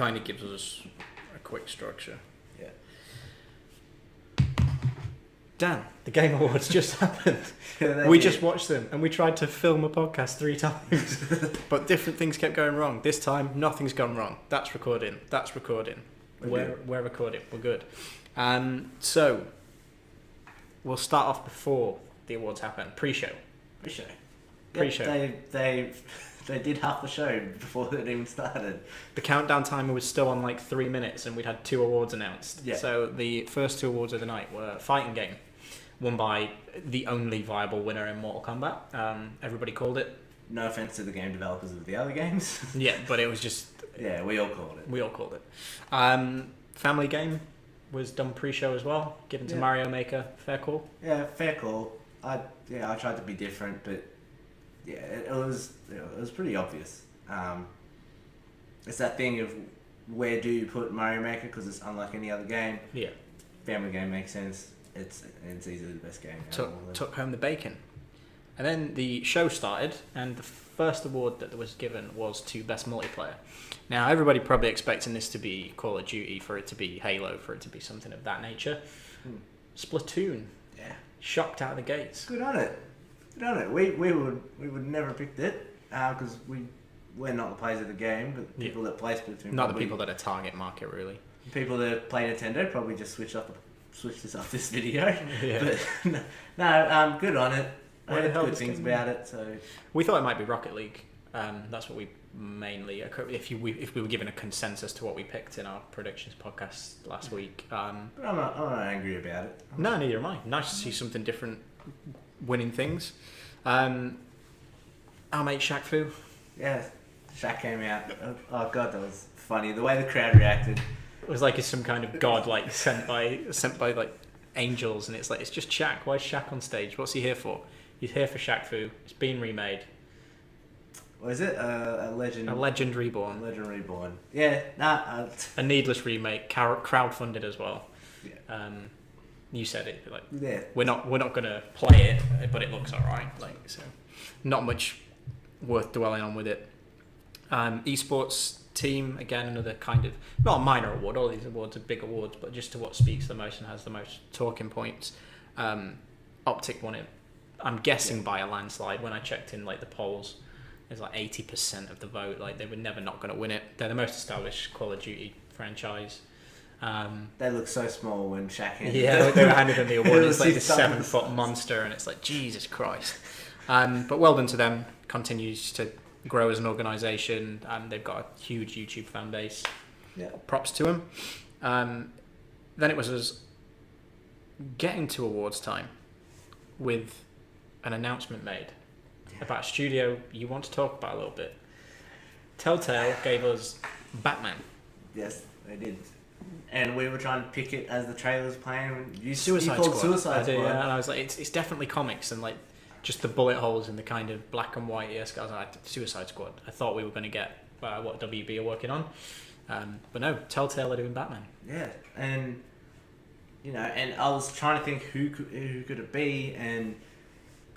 kind of gives us a quick structure. Yeah. Dan, the Game Awards just happened. Just watched them, and we tried to film a podcast 3 times, but different things kept going wrong. This time, nothing's gone wrong. That's recording. That's recording. We're recording. We're good. So we'll start off before the awards happen. Pre-show. They did half the show before it even started. The countdown timer was still on like 3 minutes, and we'd had 2 awards announced. Yeah. So the first 2 awards of the night were Fighting Game, won by the only viable winner in Mortal Kombat. Everybody called it. No offense to the game developers of the other games. Yeah, but it was just... Yeah, we all called it. Family Game was done pre-show as well, given to Mario Maker. Fair call? Yeah, fair call. I tried to be different, but yeah, it was pretty obvious. It's that thing of where do you put Mario Maker, because it's unlike any other game. Yeah. Family Game makes sense. It's easily the best game. Took home the bacon. And then the show started, and the first award that was given was to Best Multiplayer. Now, everybody probably expecting this to be Call of Duty, for it to be Halo, for it to be something of that nature. Splatoon. Yeah. Shocked out of the gates. Good on it. We would never have picked it, because we're not the players of the game, but people that play Splatoon. Not the people that are target market, really. People that play Nintendo probably just switch this off this video. Yeah. But no, good on it. I heard good things about it. So we thought it might be Rocket League. That's what we mainly. If we were given a consensus to what we picked in our predictions podcast last week. But I'm not angry about it. No, neither am I. Nice to see something different, winning things. Our mate Shaq Fu. Yeah, Shaq came out. Oh god, that was funny. The way the crowd reacted. It was like he's some kind of god, like sent by like angels, and it's like it's just Shaq. Why is Shaq on stage? What's he here for? He's here for Shaq Fu. It's been remade. What is it? A legend. A legend reborn. Legend reborn. Yeah. Nah. A needless remake, crowdfunded as well. Yeah. You said it. Like, yeah. We're not gonna play it, but it looks alright. Like, so, not much worth dwelling on with it. Esports team, again, another kind of not a minor award. All these awards are big awards, but just to what speaks the most and has the most talking points. Optic won it. I'm guessing by a landslide. When I checked in like the polls, there's like 80% of the vote. Like, they were never not going to win it. They're the most established Call of Duty franchise. They look so small when Shaq handed they were handed them the award. It's like this 7-foot monster, and it's like, Jesus Christ. But well done to them. Continues to grow as an organisation. They've got a huge YouTube fan base. Yeah. Props to them. Then it was us getting to awards time with an announcement made about a studio you want to talk about a little bit. Telltale gave us Batman. Yes, they did. And we were trying to pick it as the trailer was playing. Suicide Squad. Suicide Squad. Yeah, and I was like, it's definitely comics, and like just the bullet holes in the kind of black and white. Yes, I was like, Suicide Squad. I thought we were going to get what WB are working on, but no, Telltale are doing Batman. Yeah, and and I was trying to think who could it be, and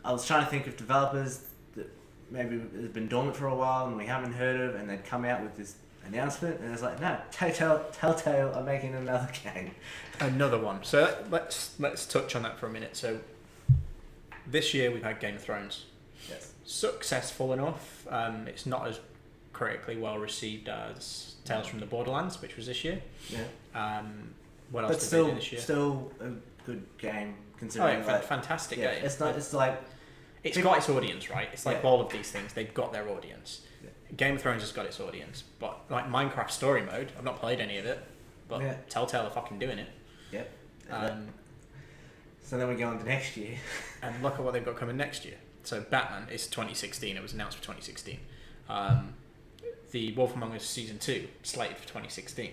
I was trying to think of developers that maybe has been dormant for a while and we haven't heard of, and they'd come out with this announcement, and it's like, no, Telltale are making another game. Another one. So let's touch on that for a minute. So this year we've had Game of Thrones. Yes. Successful enough. It's not as critically well received as Tales from the Borderlands, which was this year. Yeah. What else but did still, they do this year? Still a good game considering. Fantastic yeah, game. It's not. It's like it's got its audience, right? It's like all of these things. They've got their audience. Yeah. Game of Thrones has got its audience, but like Minecraft Story Mode, I've not played any of it, but Telltale are fucking doing it. Yep. So then we go on to next year. And look at what they've got coming next year. So Batman is 2016. It was announced for 2016. The Wolf Among Us Season 2 slated for 2016.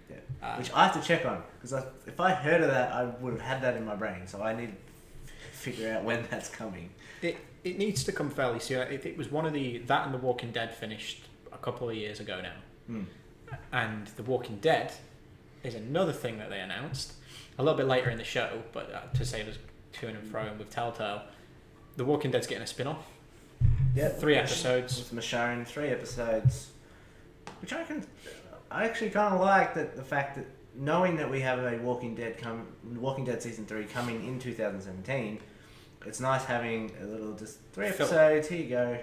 Yeah. Which I have to check on, because if I heard of that, I would have had that in my brain. So I need to figure out when that's coming. It needs to come fairly soon. It was one of that and The Walking Dead finished a couple of years ago now. And The Walking Dead is another thing that they announced a little bit later in the show, but to save us to and fro with Telltale, The Walking Dead's getting a spin-off. Yeah, 3 episodes. With Michonne, 3 episodes. Which I reckon I actually kind of like the fact that knowing that we have a Walking Dead season 3 coming in 2017, it's nice having a little just 3 episodes. Here you go,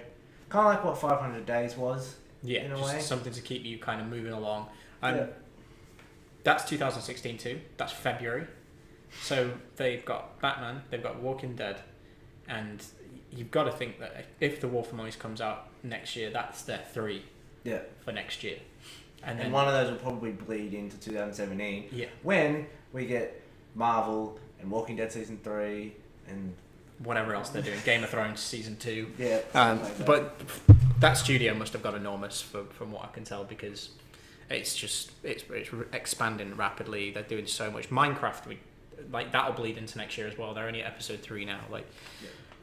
kind of like what 500 Days was. Yeah, in a just way. something to keep you kind of moving along. That's 2016 too. That's February. So they've got Batman, they've got Walking Dead, and you've got to think that if The Wolf Among Us comes out next year, that's their 3 for next year. And then one of those will probably bleed into 2017. Yeah. When we get Marvel and Walking Dead season 3 and whatever else they're doing, Game of Thrones season 2. Yeah. Like that. But that studio must have got enormous from what I can tell, because it's expanding rapidly. They're doing so much. Minecraft, that'll bleed into next year as well. They're only at episode 3 now.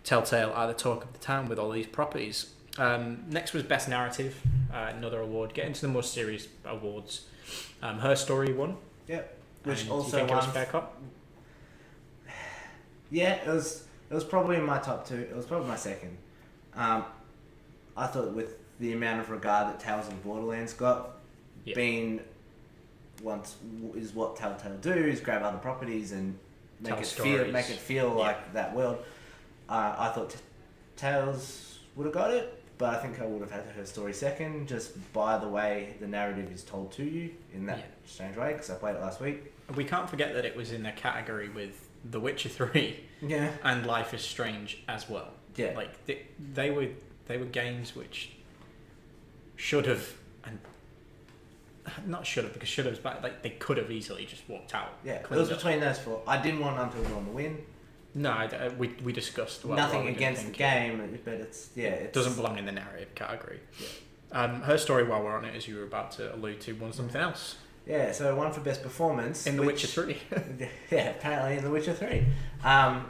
Telltale are the talk of the town with all these properties. Next was Best Narrative, another award. Get into the more serious awards. Her Story won. Yeah. Which and also do you think won. it was fair cop? Yeah, it was probably in my top 2. It was probably my second. I thought with the amount of regard that Tales of Borderlands got, being once is what Telltale do, is grab other properties and make it feel like that world. I thought Tales would have got it, but I think I would have had Her Story second, just by the way the narrative is told to you in that strange way, because I played it last week. We can't forget that it was in a category with The Witcher 3 and Life is Strange as well. Yeah. They were games which should have, and not should have, because should have, but they could have easily just walked out. Yeah, it was between those 4. I didn't want Until Dawn to win. No, we discussed nothing against the game, but it doesn't belong in the narrative category. Her Story, while we're on it, as you were about to allude to, won something else. Yeah, so one for best performance in The Witcher 3. Yeah, apparently in The Witcher 3. Yeah,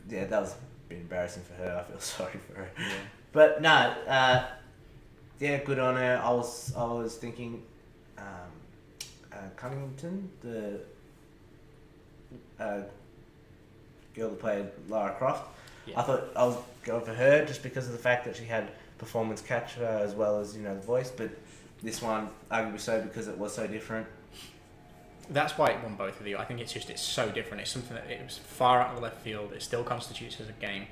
that was a bit embarrassing for her. I feel sorry for her. Yeah. But no, good on her. I was thinking, Cunnington, the girl that played Lara Croft. Yeah. I thought I was going for her just because of the fact that she had performance catch as well as the voice, but this one arguably so because it was so different. That's why it won both of you. I think it's so different. It's something that it was far out of the left field. It still constitutes as a game,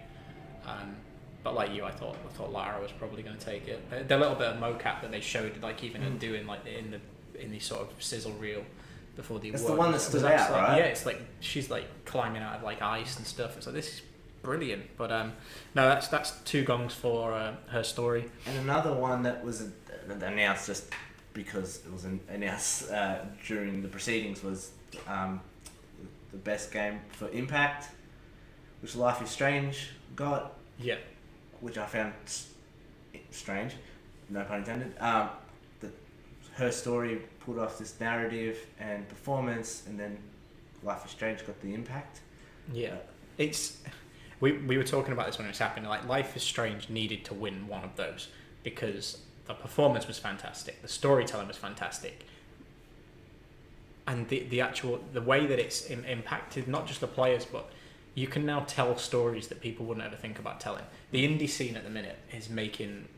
but like you, I thought Lara was probably going to take it. The little bit of mocap that they showed, in doing in the sort of sizzle reel before the award. It's the one that stood out, right? Yeah, it's like she's climbing out of ice and stuff. It's like, this is brilliant. But no, that's 2 gongs for Her Story. And another one that was announced just because it was announced during the proceedings was the best game for Impact, which Life is Strange got. Yeah. Which I found strange, no pun intended. Her Story put off this narrative and performance, and then Life is Strange got the Impact. Yeah, we were talking about this when it was happening. Life is Strange needed to win one of those because the performance was fantastic, the storytelling was fantastic, and the way that it's impacted not just the players, but you can now tell stories that people wouldn't ever think about telling. The indie scene at the minute is making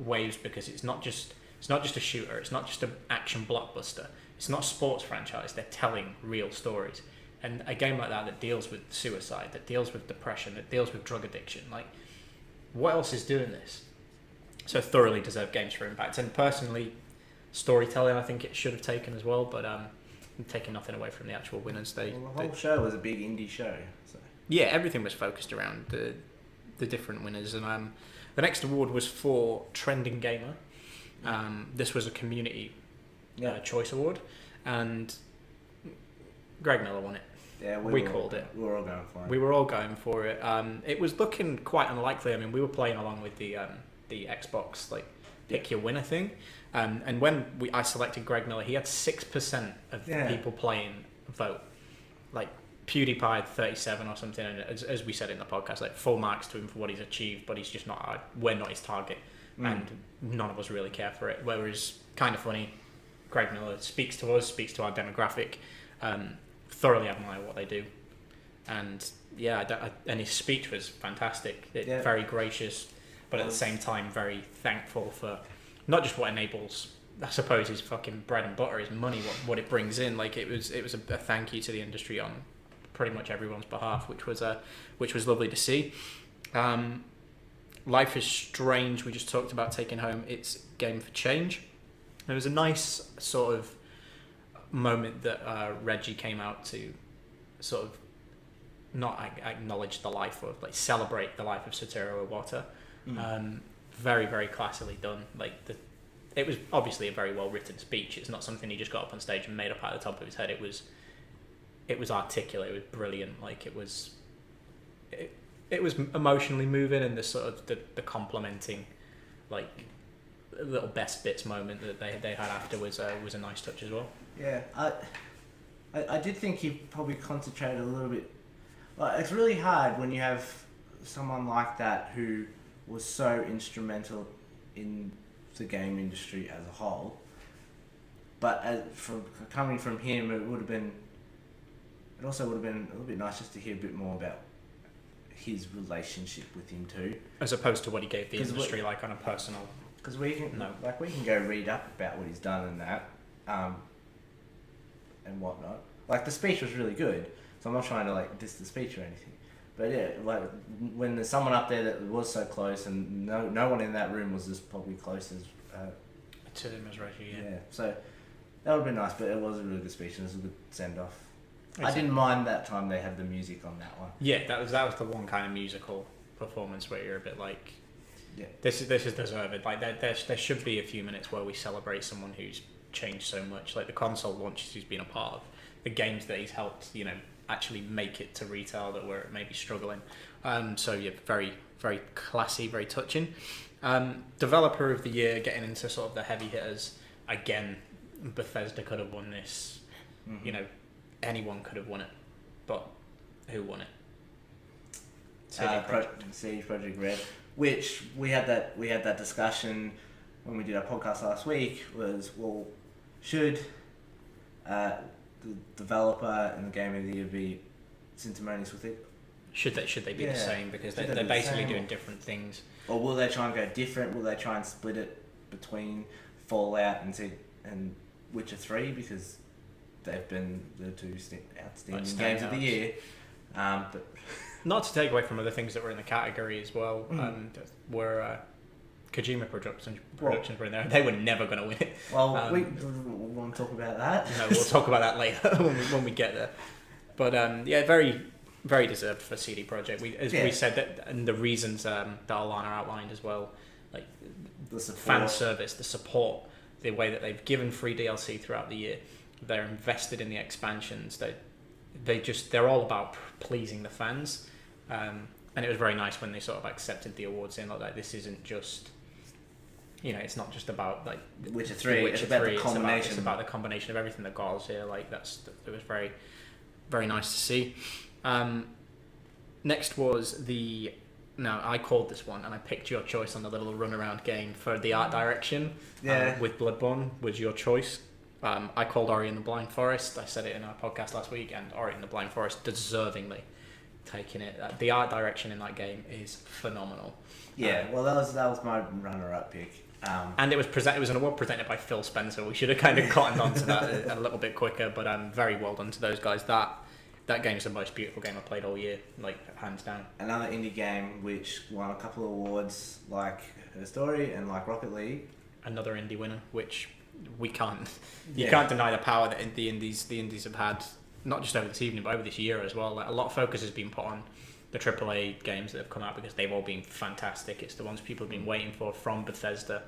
waves because it's not just a shooter, it's not just an action blockbuster, it's not a sports franchise, they're telling real stories. And a game like that deals with suicide, that deals with depression, that deals with drug addiction, what else is doing this? So thoroughly deserved games for Impact. And personally, storytelling I think it should have taken as well, but I'm taking nothing away from the actual winners. The whole show was a big indie show. So. Yeah, everything was focused around the different winners. And the next award was for Trending Gamer. This was a community choice award, and Greg Miller won it. Yeah, we called it. We were all going for it. We were all going for it. It was looking quite unlikely. I mean, we were playing along with the Xbox pick your winner thing, and when I selected Greg Miller, he had 6% of the people playing vote. PewDiePie had 37 or something, and as we said in the podcast, full marks to him for what he's achieved, but he's just not. We're not his target. And none of us really care for it. Whereas, kind of funny, Greg Miller speaks to us, speaks to our demographic, thoroughly admire what they do, and and his speech was fantastic. Very gracious, but at the same time very thankful for not just what enables I suppose his fucking bread and butter, his money, what it brings in. Like it was a thank you to the industry on pretty much everyone's behalf, which was lovely to see. Life is Strange. We just talked about taking home its Game for Change. There was a nice sort of moment that Reggie came out to sort of not acknowledge the life of, like, celebrate the life of Satoru Iwata. Very, very classily done. Like it was obviously a very well written speech. It's not something he just got up on stage and made up out of the top of his head. It was articulate. It was brilliant. Like it was emotionally moving, and the sort of the complimenting, like, little best bits moment that they had after was a nice touch as well. Yeah, I did think he probably concentrated a little bit. Like, it's really hard when you have someone like that who was so instrumental in the game industry as a whole. But coming from him, it also would have been a little bit nice just to hear a bit more about his relationship with him too, as opposed to what he gave the industry, like, on a personal. Because we can go read up about what he's done and that, and whatnot. Like, the speech was really good, so I'm not trying to, like, diss the speech or anything. But yeah, like, when there's someone up there that was so close, and no one in that room was as probably close as to him as Reggie. Yeah, so that would have been nice. But it was a really good speech, and it was a good send off. I didn't mind that time they had the music on that one. Yeah, that was the one kind of musical performance where you're a bit like, yeah, this is deserved. Like there should be a few minutes where we celebrate someone who's changed so much, like the console launches he's been a part of, the games that he's helped, actually make it to retail that were maybe struggling. So yeah, very, very classy, very touching. Developer of the year, getting into sort of the heavy hitters again. Bethesda could have won this. Mm-hmm. Anyone could have won it, but who won it? CD Projekt Red, which we had that discussion when we did our podcast last week. Was, well, should the developer and the game of the year be synonymous with it? Should they be the same, because they're basically doing different things? Or will they try and go different? Will they try and split it between Fallout and Witcher 3, because they've been the two outstanding games of the year? But not to take away from other things that were in the category as well, were Kojima Productions were in there. They were never going to win it. Well, we want to talk about that. No, we'll talk about that later when we get there. But very, very deserved for CD Projekt. We said that, and the reasons that Alana outlined as well, like the support. Fan service, the support, the way that they've given free DLC throughout the year, they're invested in the expansions. They're all about pleasing the fans, and it was very nice when they sort of accepted the awards, saying like this isn't just, it's not just about like Witcher 3. It's about the combination. It's about the combination of everything that got us here. Like it was very, very nice to see. Next was I called this one, and I picked your choice on the little runaround game for the art direction. With Bloodborne was your choice. I called Ori and the Blind Forest. I said it in our podcast last week, and Ori and the Blind Forest deservingly taking it. The art direction in that game is phenomenal. Yeah, well, that was my runner-up pick. And it was an award presented by Phil Spencer. We should have kind of cottoned onto that a little bit quicker, but very well done to those guys. That game's the most beautiful game I played all year, like, hands down. Another indie game which won a couple of awards, like Her Story and like Rocket League. Another indie winner, which we can't. You can't deny the power that the indies have had, not just over this evening, but over this year as well. Like, a lot of focus has been put on the AAA games that have come out, because they've all been fantastic. It's the ones people have been waiting for from Bethesda,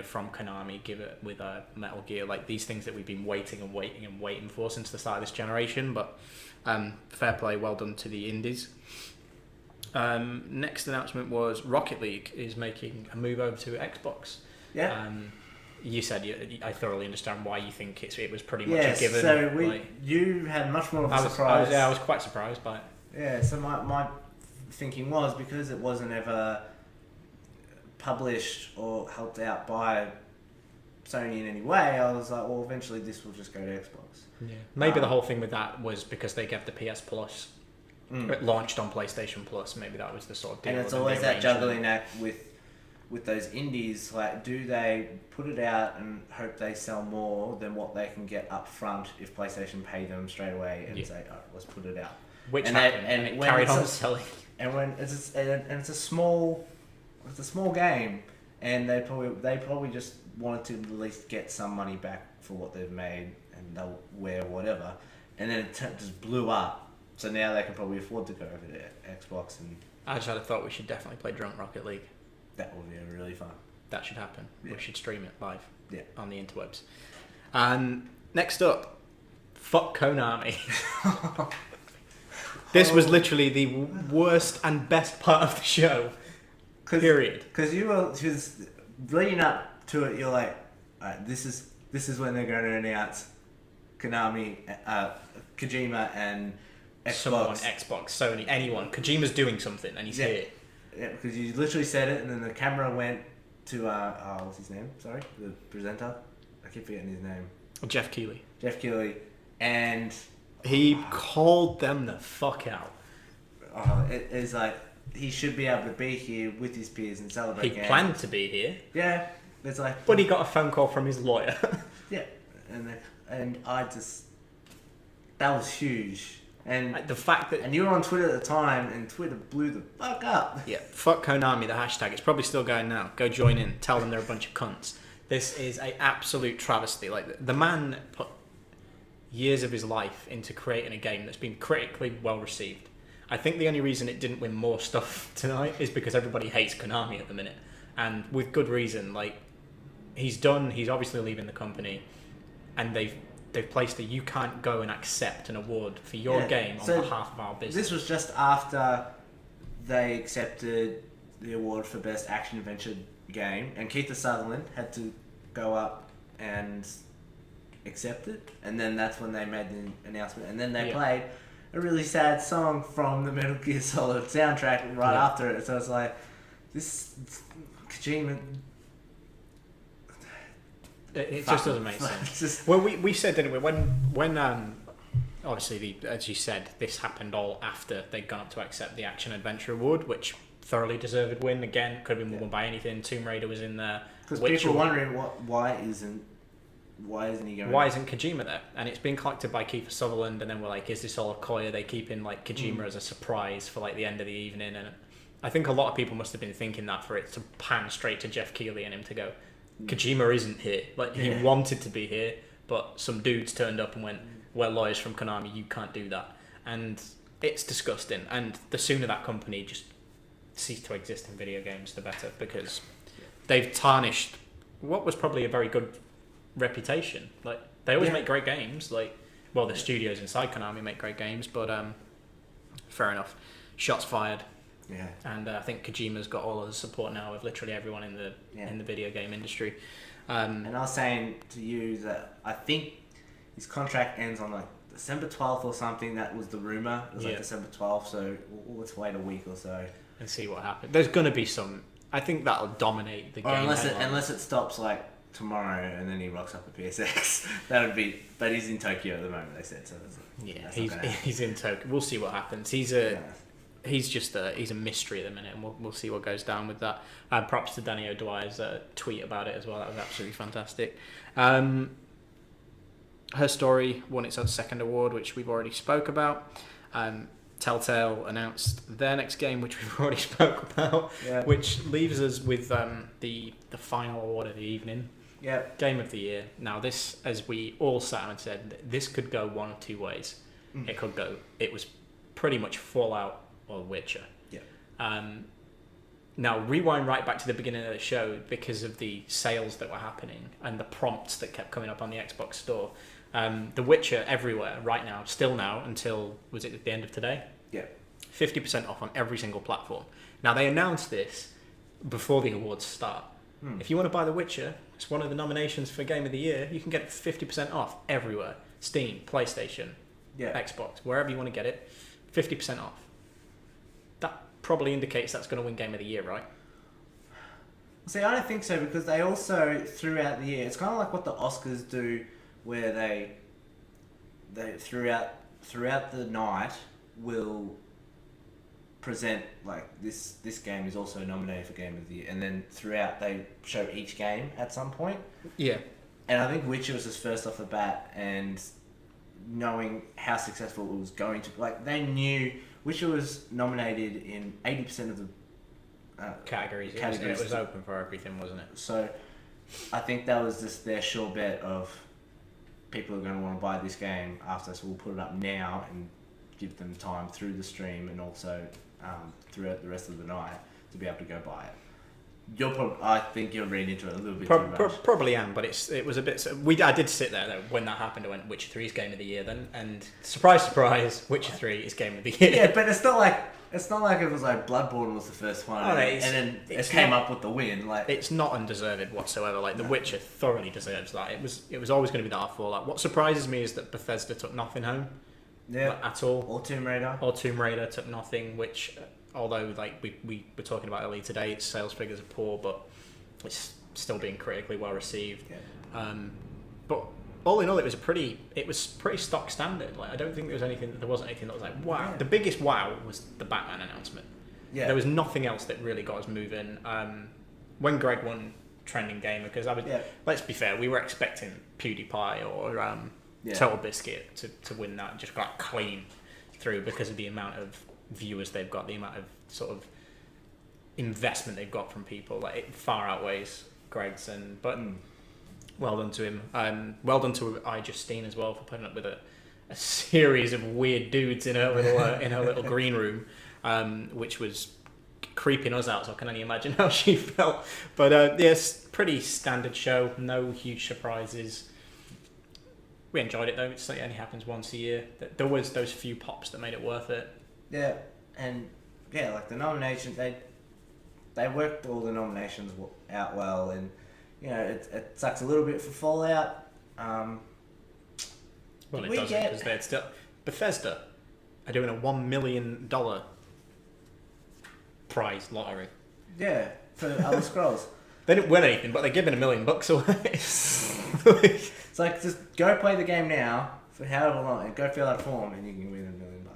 from Konami, give it with Metal Gear, like these things that we've been waiting for since the start of this generation. But fair play, well done to the indies. Next announcement was Rocket League is making a move over to Xbox. Yeah. You said I thoroughly understand why you think it was pretty much a given. So you had much more of a surprise. I was quite surprised by it. Yeah, so my thinking was, because it wasn't ever published or helped out by Sony in any way, I was like, well, eventually this will just go to Xbox. Yeah. Maybe the whole thing with that was because they gave the PS Plus. It launched on PlayStation Plus. Maybe that was the sort of deal. And it's always that juggling act with with those indies, like, do they put it out and hope they sell more than what they can get up front if PlayStation pay them straight away and say, "Oh, let's put it out." Which happened, and it carried on selling. And when it's a small game, and they probably just wanted to at least get some money back for what they've made, and they'll wear whatever, and then it just blew up. So now they can probably afford to go over to Xbox, and I just had a thought we should definitely play Drunk Rocket League. that would be really fun. That should happen. Yeah. We should stream it live on the interwebs. Next up, fuck Konami. This was literally the worst and best part of the show. Period. Because leading up to it, you're like, alright, this is when they're going to announce Konami, Kojima, and Xbox. Someone, Xbox, Sony, anyone. Kojima's doing something, and he's here. Yeah, because you literally said it, and then the camera went to what's his name? Sorry, the presenter. I keep forgetting his name. Jeff Keighley. And he called them the fuck out. It is like he should be able to be here with his peers and celebrate. He planned to be here. Yeah, it's like. But he got a phone call from his lawyer. Yeah, and I just that was huge. And the fact that... And you were on Twitter at the time, and Twitter blew the fuck up. Yeah, fuck Konami, the hashtag. It's probably still going now. Go join in. Tell them they're a bunch of cunts. This is an absolute travesty. Like, the man put years of his life into creating a game that's been critically well received. I think the only reason it didn't win more stuff tonight is because everybody hates Konami at the minute. And with good reason. Like, he's obviously leaving the company, and they've placed a you can't go and accept an award for your game on behalf of our business. This was just after they accepted the award for Best Action Adventure Game, and Keith Sutherland had to go up and accept it, and then that's when they made the announcement, and then they played a really sad song from the Metal Gear Solid soundtrack right after it. So it's like, this Kojima... It just doesn't make sense. Well, we said, didn't we, when obviously, as you said, this happened all after they'd gone up to accept the Action Adventure Award, which thoroughly deserved win. Again, could have been won by anything. Tomb Raider was in there. Because people are wondering why isn't he going? Why isn't Kojima there? And it's been collected by Kiefer Sutherland, and then we're like, is this all a coy? Are they keeping like Kojima as a surprise for like the end of the evening? And I think a lot of people must have been thinking that for it to pan straight to Jeff Keighley and him to go, Kojima isn't here. Like, he wanted to be here, but some dudes turned up and went, we're lawyers from Konami, you can't do that. And it's disgusting. And the sooner that company just ceased to exist in video games, the better, because they've tarnished what was probably a very good reputation. Like, they always make great games. Like, well, the studios inside Konami make great games, but fair enough. Shots fired. Yeah. And I think Kojima's got all of the support now of literally everyone in the video game industry. And I was saying to you that I think his contract ends on like December 12th or something. That was the rumor. It was like December 12th, so let's wait a week or so and see what happens. There's going to be some... I think that'll dominate the game. Unless it stops like tomorrow and then he rocks up at PSX. That would be... But he's in Tokyo at the moment, they said. So he's in Tokyo. We'll see what happens. He's just he's a mystery at the minute, and we'll see what goes down with that. Props to Danny O'Dwyer's tweet about it as well. That was absolutely fantastic. Her Story won its second award, which we've already spoke about. Telltale announced their next game, which we've already spoke about, which leaves us with the final award of the evening. Game of the Year. Now, this, as we all sat and said, this could go one of two ways. It was pretty much Fallout or Witcher. Now, rewind right back to the beginning of the show because of the sales that were happening and the prompts that kept coming up on the Xbox store. The Witcher everywhere right now, still now, until, was it at the end of today? 50% off on every single platform. Now, they announced this before the awards start. If you want to buy The Witcher, it's one of the nominations for Game of the Year, you can get it 50% off everywhere. Steam, PlayStation, Xbox, wherever you want to get it, 50% off. That probably indicates that's going to win Game of the Year, right? See, I don't think so, because they also, throughout the year, it's kind of like what the Oscars do, where they throughout the night will present like this game is also nominated for Game of the Year, and then throughout they show each game at some point. Yeah. And I think Witcher was just first off the bat, and knowing how successful it was going to, like they knew Witcher was nominated in 80% of the categories. categories. It was open for everything, wasn't it? So I think that was just their sure bet of people are going to want to buy this game after, so we'll put it up now and give them time through the stream and also throughout the rest of the night to be able to go buy it. I think you're reading into it a little bit too much. Probably am, but it was a bit. I did sit there though when that happened. I went, Witcher 3 is Game of the Year then, and surprise, Witcher 3 is Game of the Year. Yeah, but it's not like it was like Bloodborne was the first one, and then it came up with the win. Like it's not undeserved whatsoever. Like The Witcher thoroughly deserves that. It was always going to be that Fallout. What surprises me is that Bethesda took nothing home. Yeah, like, at all. Or Tomb Raider. Took nothing, which, although like we were talking about earlier today, its sales figures are poor, but it's still being critically well received. Yeah. But all in all, it was pretty stock standard. Like I don't think there wasn't anything that was like wow. Yeah. The biggest wow was the Batman announcement. Yeah. There was nothing else that really got us moving. When Greg won Trending Gamer, because let's be fair, we were expecting PewDiePie or Total Biscuit to win that and just got clean through because of the amount of viewers they've got, the amount of sort of investment they've got from people. Like it far outweighs Greg's, but well done to him. Well done to iJustine as well for putting up with a series of weird dudes in her little green room, which was creeping us out. So I can only imagine how she felt. But yes, pretty standard show. No huge surprises. We enjoyed it though. It only happens once a year. There was those few pops that made it worth it. Yeah, and like the nominations, they worked all the nominations out well, and it sucks a little bit for Fallout. Well, it doesn't because they're still Bethesda are doing a $1 million prize lottery. Yeah, for Elder Scrolls. They didn't win anything, but they're giving $1 million away. It's like, just go play the game now for however long and go fill out a form and you can win $1 million.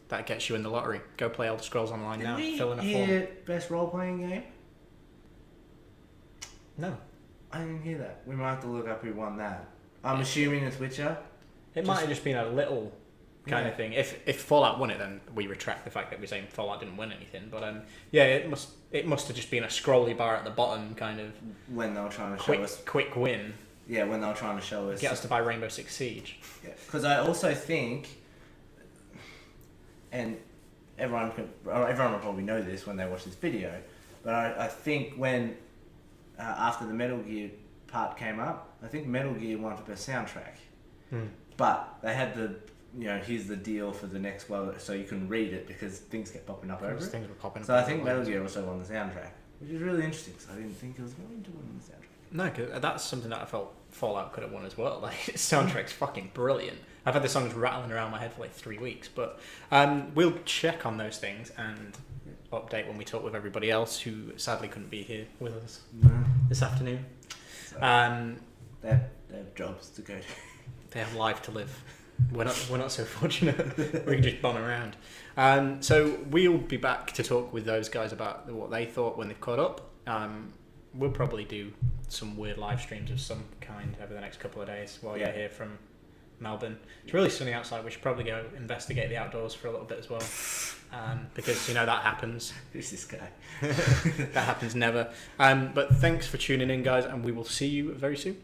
That gets you in the lottery. Go play Elder Scrolls Online now. Fill in a form. Best role-playing game? No. I didn't hear that. We might have to look up who won that. I'm assuming it's Witcher. It might have just been a little kind of thing. If Fallout won it, then we retract the fact that we're saying Fallout didn't win anything. But it must have just been a scrolly bar at the bottom, kind of. When they were trying to show us quick win. Yeah, when they were trying to show us. Get us to buy Rainbow Six Siege. Yeah, because I also think, and everyone will probably know this when they watch this video, but I think when after the Metal Gear part came up, I think Metal Gear won for best soundtrack. But they had here's the deal for the next one, so you can read it because things kept popping up over it. Things were popping up. So I think Metal Gear also won the soundtrack, which is really interesting because I didn't think it was going to win the soundtrack. No, because that's something that I felt Fallout could have won as well. Like, soundtrack's fucking brilliant. I've had the songs rattling around my head for like 3 weeks, but we'll check on those things and update when we talk with everybody else who sadly couldn't be here with us this afternoon. So, they have jobs to go to. They have life to live. We're not so fortunate. We can just bomb around. So we'll be back to talk with those guys about what they thought when they've caught up. We'll probably do some weird live streams of some kind over the next couple of days while you're here from Melbourne. It's really sunny outside. We should probably go investigate the outdoors for a little bit as well, because that happens. Who's this guy? That happens never. But thanks for tuning in, guys, and we will see you very soon.